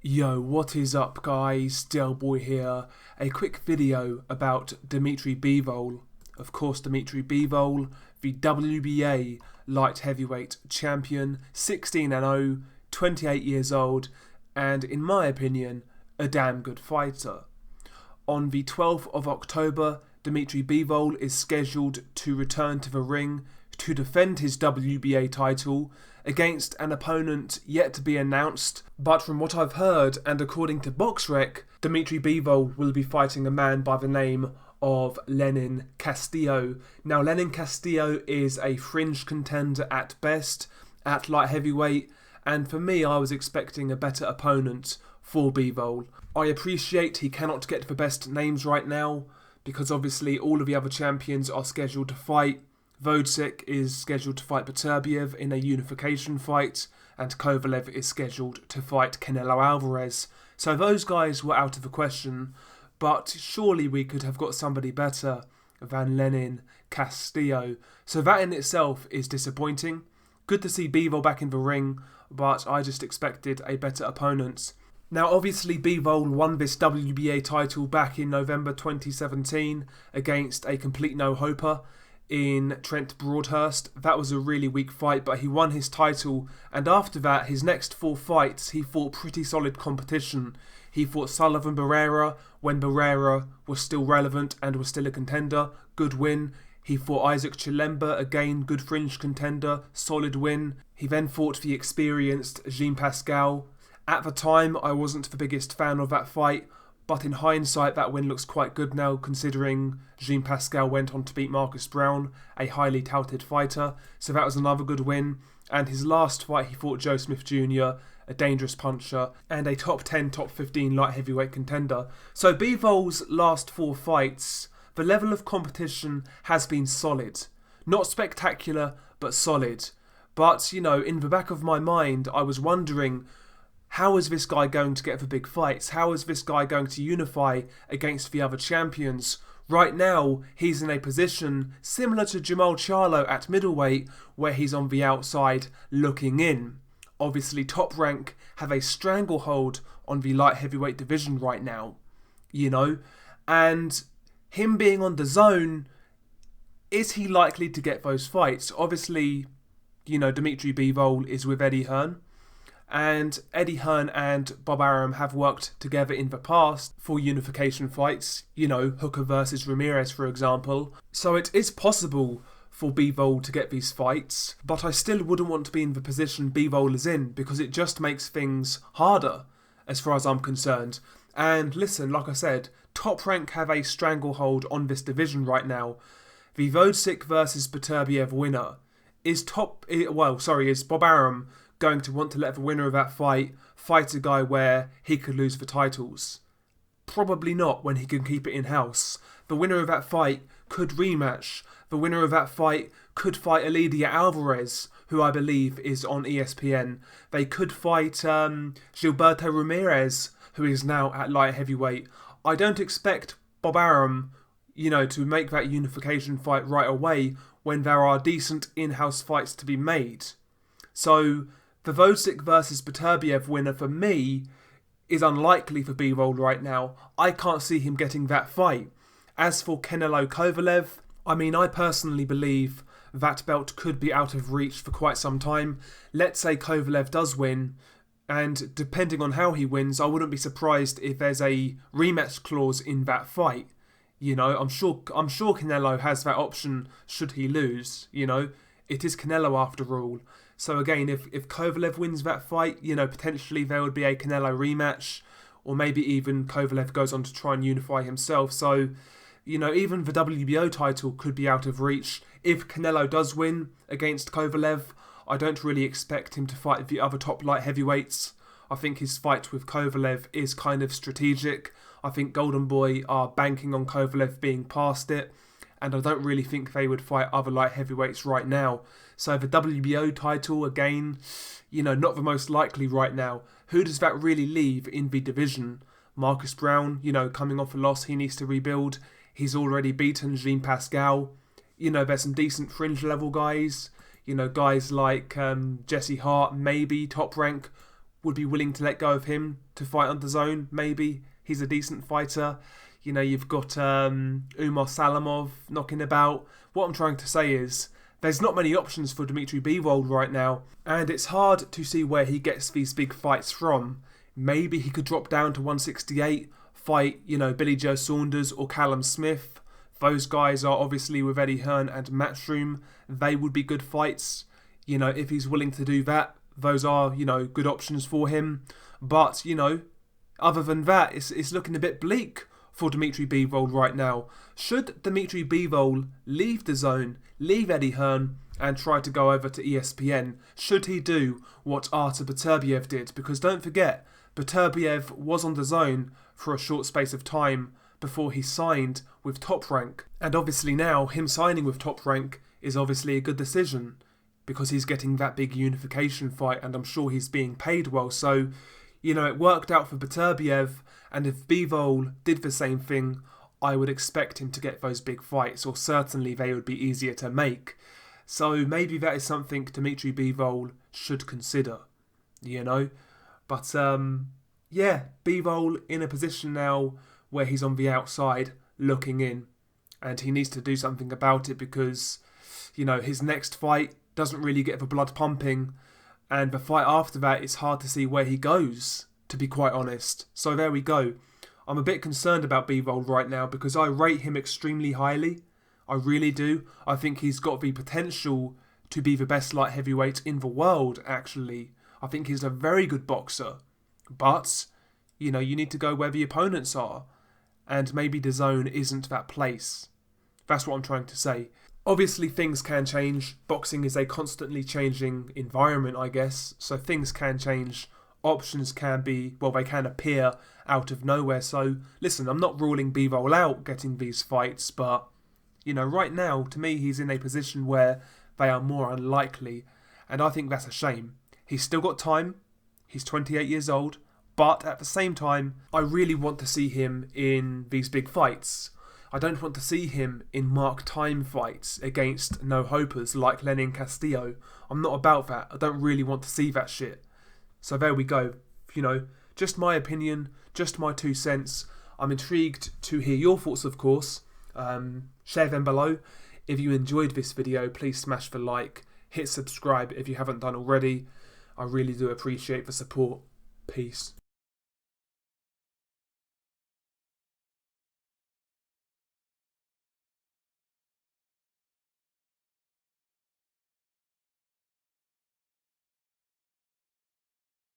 Yo, what is up guys, Boy here. A quick video about Dmitry Bivol. Of course, Dmitry Bivol, the WBA light heavyweight champion, 16-0, 28 years old, and in my opinion, a damn good fighter. On the 12th of October, Dmitry Bivol is scheduled to return to the ring to defend his WBA title against an opponent yet to be announced, but from what I've heard and according to BoxRec, Dmitry Bivol will be fighting a man by the name of Lenin Castillo. Now, Lenin Castillo is a fringe contender at best at light heavyweight, and for me, I was expecting a better opponent for Bivol. I appreciate he cannot get the best names right now, because obviously all of the other champions are scheduled to fight. Vodcik is scheduled to fight Beterbiev in a unification fight, and Kovalev is scheduled to fight Canelo Alvarez. So those guys were out of the question, but surely we could have got somebody better than Lenin Castillo. So that in itself is disappointing. Good to see Bivol back in the ring, but I just expected a better opponent. Now obviously Bivol won this WBA title back in November 2017 against a complete no-hoper in Trent Broadhurst. That was a really weak fight, but he won his title, and after that, his next 4 fights, he fought pretty solid competition. He fought Sullivan Barrera when Barrera was still relevant and was still a contender, good win. He fought Isaac Chilemba, again good fringe contender, solid win. He then fought the experienced Jean Pascal. At the time, I wasn't the biggest fan of that fight, but in hindsight, that win looks quite good now, considering Jean Pascal went on to beat Marcus Brown, a highly touted fighter. So that was another good win. And his last fight, he fought Joe Smith Jr., a dangerous puncher, and a top 10, top 15 light heavyweight contender. So Bivol's last 4 fights, the level of competition has been solid. Not spectacular, but solid. But, you know, in the back of my mind, I was wondering, how is this guy going to get the big fights? How is this guy going to unify against the other champions? Right now, he's in a position similar to Jamal Charlo at middleweight, where he's on the outside looking in. Obviously, Top Rank have a stranglehold on the light heavyweight division right now, you know, and him being on Dazn, is he likely to get those fights? Obviously, you know, Dmitry Bivol is with Eddie Hearn, and Eddie Hearn and Bob Arum have worked together in the past for unification fights, you know, Hooker versus Ramirez, for example. So it is possible for Bivol to get these fights, but I still wouldn't want to be in the position Bivol is in, because it just makes things harder, as far as I'm concerned. And listen, like I said, Top Rank have a stranglehold on this division right now. The Vodcik versus Beterbiev winner is Bob Arum going to want to let the winner of that fight a guy where he could lose the titles? Probably not, when he can keep it in-house. The winner of that fight could rematch. The winner of that fight could fight Elidia Alvarez, who I believe is on ESPN. They could fight Gilberto Ramirez, who is now at light heavyweight. I don't expect Bob Arum, you know, to make that unification fight right away when there are decent in-house fights to be made. So the Vodcik versus Beterbiev winner for me is unlikely for Bivol right now. I can't see him getting that fight. As for Canelo Kovalev, I mean, I personally believe that belt could be out of reach for quite some time. Let's say Kovalev does win, and depending on how he wins, I wouldn't be surprised if there's a rematch clause in that fight. You know, I'm sure Canelo has that option should he lose. You know, it is Canelo after all. So again, if Kovalev wins that fight, you know, potentially there would be a Canelo rematch, or maybe even Kovalev goes on to try and unify himself. So, you know, even the WBO title could be out of reach. If Canelo does win against Kovalev, I don't really expect him to fight the other top light heavyweights. I think his fight with Kovalev is kind of strategic. I think Golden Boy are banking on Kovalev being past it, and I don't really think they would fight other light heavyweights right now. So the WBO title, again, you know, not the most likely right now. Who does that really leave in the division? Marcus Brown, you know, coming off a loss, he needs to rebuild. He's already beaten Jean Pascal. You know, there's some decent fringe level guys. You know, guys like Jesse Hart, maybe Top Rank would be willing to let go of him to fight on Dazn. Maybe he's a decent fighter. You know, you've got Umar Salamov knocking about. What I'm trying to say is there's not many options for Dmitry Bivol right now, and it's hard to see where he gets these big fights from. Maybe he could drop down to 168, fight, you know, Billy Joe Saunders or Callum Smith. Those guys are obviously with Eddie Hearn and Matchroom. They would be good fights. You know, if he's willing to do that, those are, you know, good options for him. But, you know, other than that, it's looking a bit bleak for Dmitry Bivol right now. Should Dmitry Bivol leave Dazn, leave Eddie Hearn, and try to go over to ESPN? Should he do what Artur Beterbiev did? Because don't forget, Beterbiev was on Dazn for a short space of time before he signed with Top Rank. And obviously now, him signing with Top Rank is obviously a good decision because he's getting that big unification fight, and I'm sure he's being paid well. So, you know, it worked out for Beterbiev, and if Bivol did the same thing, I would expect him to get those big fights, or certainly they would be easier to make. So maybe that is something Dmitry Bivol should consider, you know. But, yeah, Bivol in a position now where he's on the outside looking in, and he needs to do something about it because, you know, his next fight doesn't really get the blood pumping, and the fight after that, it's hard to see where he goes, to be quite honest. So there we go. I'm a bit concerned about Bivol right now because I rate him extremely highly. I really do. I think he's got the potential to be the best light heavyweight in the world, actually. I think he's a very good boxer. But, you know, you need to go where the opponents are. And maybe Dazn isn't that place. That's what I'm trying to say. Obviously, things can change. Boxing is a constantly changing environment, I guess. So things can change. Options can be, well, they can appear out of nowhere. So, listen, I'm not ruling Bivol out getting these fights, but, you know, right now, to me, he's in a position where they are more unlikely. And I think that's a shame. He's still got time. He's 28 years old. But at the same time, I really want to see him in these big fights. I don't want to see him in mark time fights against no-hopers like Lenin Castillo. I'm not about that. I don't really want to see that shit. So there we go. You know, just my opinion, just my 2 cents. I'm intrigued to hear your thoughts, of course. Share them below. If you enjoyed this video, please smash the like. Hit subscribe if you haven't done already. I really do appreciate the support. Peace.